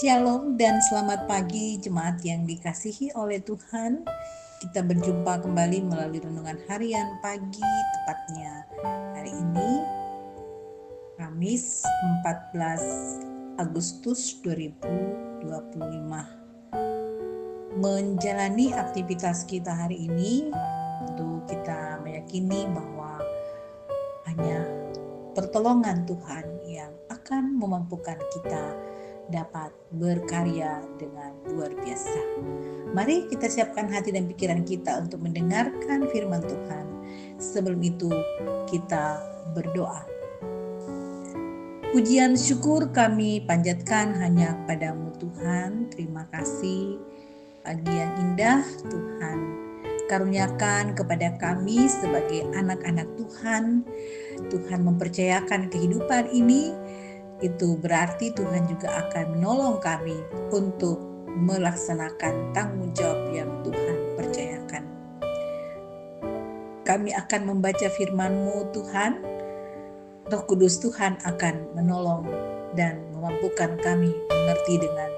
Shalom dan selamat pagi jemaat yang dikasihi oleh Tuhan. Kita berjumpa kembali melalui renungan harian pagi, tepatnya hari ini Kamis 14 Agustus 2025. Menjalani aktivitas kita hari ini, tentu kita meyakini bahwa hanya pertolongan Tuhan yang akan memampukan kita dapat berkarya dengan luar biasa. Mari kita siapkan hati dan pikiran kita untuk mendengarkan firman Tuhan. Sebelum itu kita berdoa. Pujian syukur kami panjatkan hanya kepadamu Tuhan. Terima kasih pagi yang indah Tuhan karuniakan kepada kami sebagai anak-anak Tuhan. Tuhan mempercayakan kehidupan ini, itu berarti Tuhan juga akan menolong kami untuk melaksanakan tanggung jawab yang Tuhan percayakan. Kami akan membaca firman-Mu Tuhan. Roh Kudus Tuhan akan menolong dan memampukan kami mengerti dengan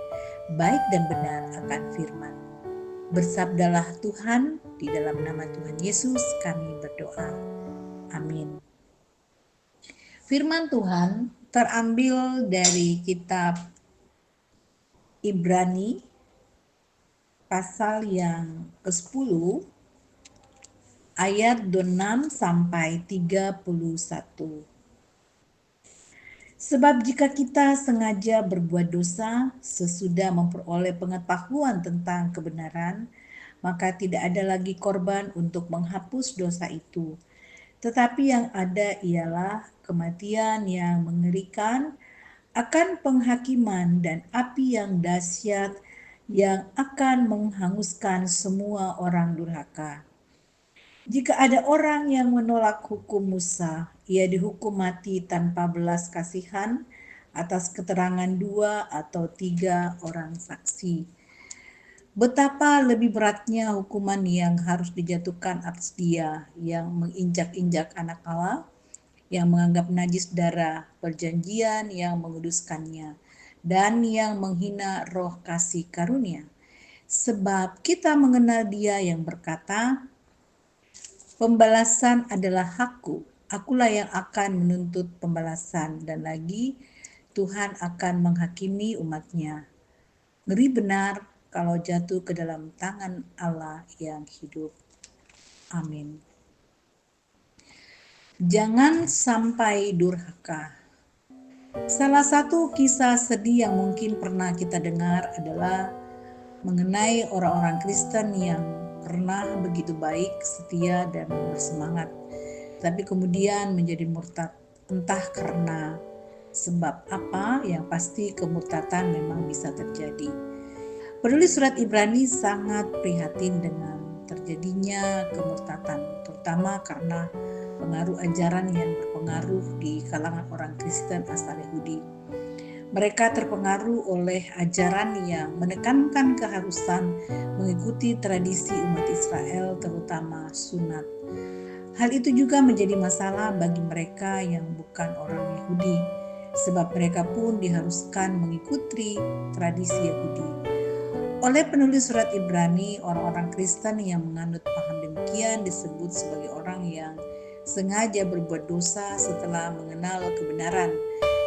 baik dan benar akan firman-Mu. Bersabdalah Tuhan, di dalam nama Tuhan Yesus kami berdoa. Amin. Firman Tuhan terambil dari kitab Ibrani pasal yang ke-10 ayat 26 sampai 31. Sebab jika kita sengaja berbuat dosa sesudah memperoleh pengetahuan tentang kebenaran, maka tidak ada lagi korban untuk menghapus dosa itu. Tetapi yang ada ialah kematian yang mengerikan akan penghakiman dan api yang dahsyat yang akan menghanguskan semua orang durhaka. Jika ada orang yang menolak hukum Musa, ia dihukum mati tanpa belas kasihan atas keterangan 2 atau 3 orang saksi. Betapa lebih beratnya hukuman yang harus dijatuhkan atas dia yang menginjak-injak anak Allah, yang menganggap najis darah perjanjian yang menguduskannya, dan yang menghina roh kasih karunia. Sebab kita mengenal dia yang berkata, pembalasan adalah hakku, akulah yang akan menuntut pembalasan, dan lagi Tuhan akan menghakimi umatnya. Ngeri benar kalau jatuh ke dalam tangan Allah yang hidup. Amin. Jangan sampai durhaka. Salah satu kisah sedih yang mungkin pernah kita dengar adalah mengenai orang-orang Kristen yang pernah begitu baik, setia, dan bersemangat, tapi kemudian menjadi murtad, entah karena sebab apa. Yang pasti kemurtadan memang bisa terjadi. Penulis surat Ibrani sangat prihatin dengan terjadinya kemurtadan, terutama karena pengaruh ajaran yang berpengaruh di kalangan orang Kristen asal Yahudi. Mereka terpengaruh oleh ajaran yang menekankan keharusan mengikuti tradisi umat Israel, terutama sunat. Hal itu juga menjadi masalah bagi mereka yang bukan orang Yahudi, sebab mereka pun diharuskan mengikuti tradisi Yahudi. Oleh penulis surat Ibrani, orang-orang Kristen yang menganut paham demikian disebut sebagai orang yang sengaja berbuat dosa setelah mengenal kebenaran,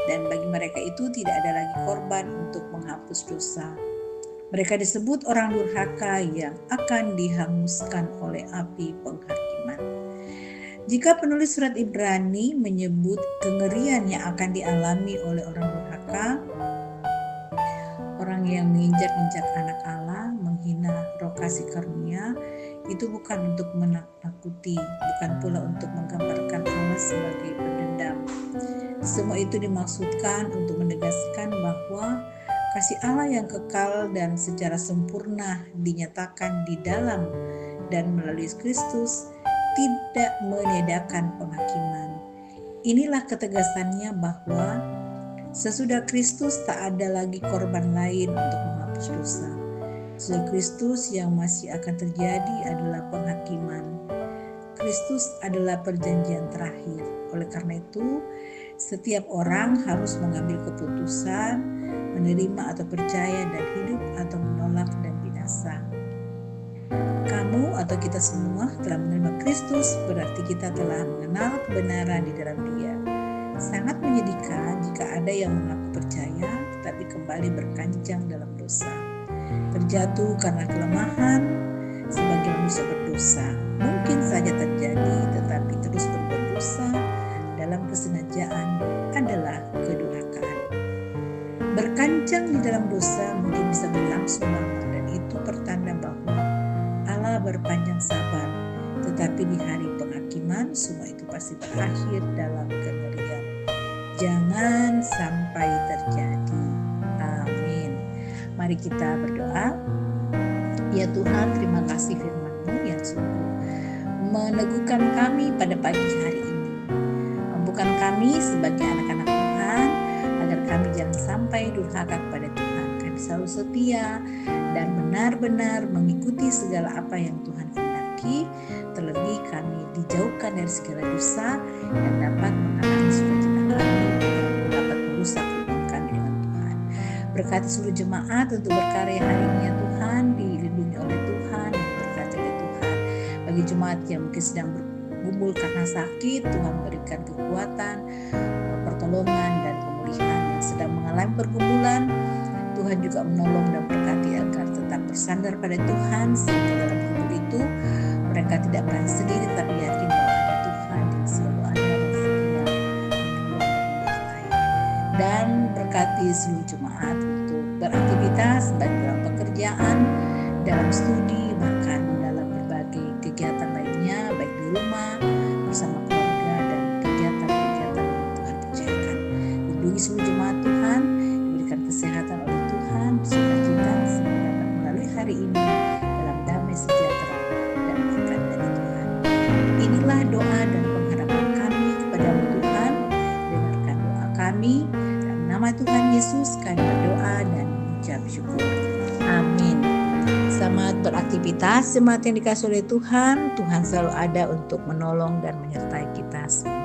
dan bagi mereka itu tidak ada lagi korban untuk menghapus dosa. Mereka disebut orang durhaka yang akan dihanguskan oleh api penghakiman. Jika penulis surat Ibrani menyebut kengerian yang akan dialami oleh orang durhaka, orang yang menginjak-injak anak Allah, menghina roh kasih karunia, itu bukan untuk menakuti, bukan pula untuk menggambarkan Allah sebagai pendendam. Semua itu dimaksudkan untuk menegaskan bahwa kasih Allah yang kekal dan secara sempurna dinyatakan di dalam dan melalui Kristus tidak meniadakan penghakiman. Inilah ketegasannya bahwa sesudah Kristus tak ada lagi korban lain untuk menghapus dosa. Sesudah Kristus yang masih akan terjadi adalah penghakiman. Kristus adalah perjanjian terakhir. Oleh karena itu, setiap orang harus mengambil keputusan menerima atau percaya dan hidup atau menolak dan binasa. Kamu atau kita semua telah menerima Kristus, berarti kita telah mengenal kebenaran di dalam Dia. Sangat menyedihkan jika ada yang mengaku percaya tetapi kembali berkanjang dalam dosa. Terjatuh karena kelemahan sebagai manusia berdosa. Mungkin saja terjadi, tetapi terus berbuat dosa dalam kesengajaan adalah kedurhakaan. Berkanjang di dalam dosa mungkin bisa berlangsung lama, dan itu pertanda bahwa Allah berpanjang sabar, tetapi di hari penghakiman semua itu pasti berakhir dalam kengerian. Jangan sampai terjadi. Amin. Mari kita berdoa. Ya Tuhan, terima kasih firman-Mu yang sungguh meneguhkan kami pada pagi hari ini. Mampukan kami sebagai anak-anak Tuhan agar kami jangan sampai durhaka kepada Tuhan. Kami selalu setia dan benar-benar mengikuti segala apa yang Tuhan kehendaki. Terlebih kami dijauhkan dari segala dosa yang dapat menghalangi sukacita kami dan dapat merusak hubungan kami dengan Tuhan. Berkati seluruh jemaat untuk berkarya hari ini ya Tuhan, dilindungi oleh Tuhan dan berkati oleh Tuhan. Bagi jemaat yang mungkin sedang bergumul karena sakit, Tuhan berikan kekuatan, pertolongan dan pemulihan. Yang sedang mengalami pergumulan, Tuhan juga menolong dan berkati agar tetap bersandar pada Tuhan, sehingga dalam gumul itu mereka tidak merasa sendiri, tapi yakin bahwa ada Tuhan yang selalu ada dan setia menolong dan menyertai. Dan berkati seluruh jemaat untuk beraktivitas baik dalam pekerjaan, dalam studi, bahkan dalam berbagai kegiatan lainnya, baik di rumah, bersama keluarga, dan kegiatan-kegiatan yang Tuhan percayakan. Lindungi seluruh jemaat Tuhan, diberikan kesehatan oleh Tuhan, sukacita, sehingga dapat melalui hari ini dalam damai sejahtera dan berkat dari Tuhan. Inilah doa dan pengharapan kami kepada-Mu Tuhan. Dengarkan doa kami. Dalam nama Tuhan Yesus kami berdoa dan mengucap syukur. Amin. Selamat beraktivitas jemaat yang dikasihi oleh Tuhan. Tuhan selalu ada untuk menolong dan menyertai kita semua.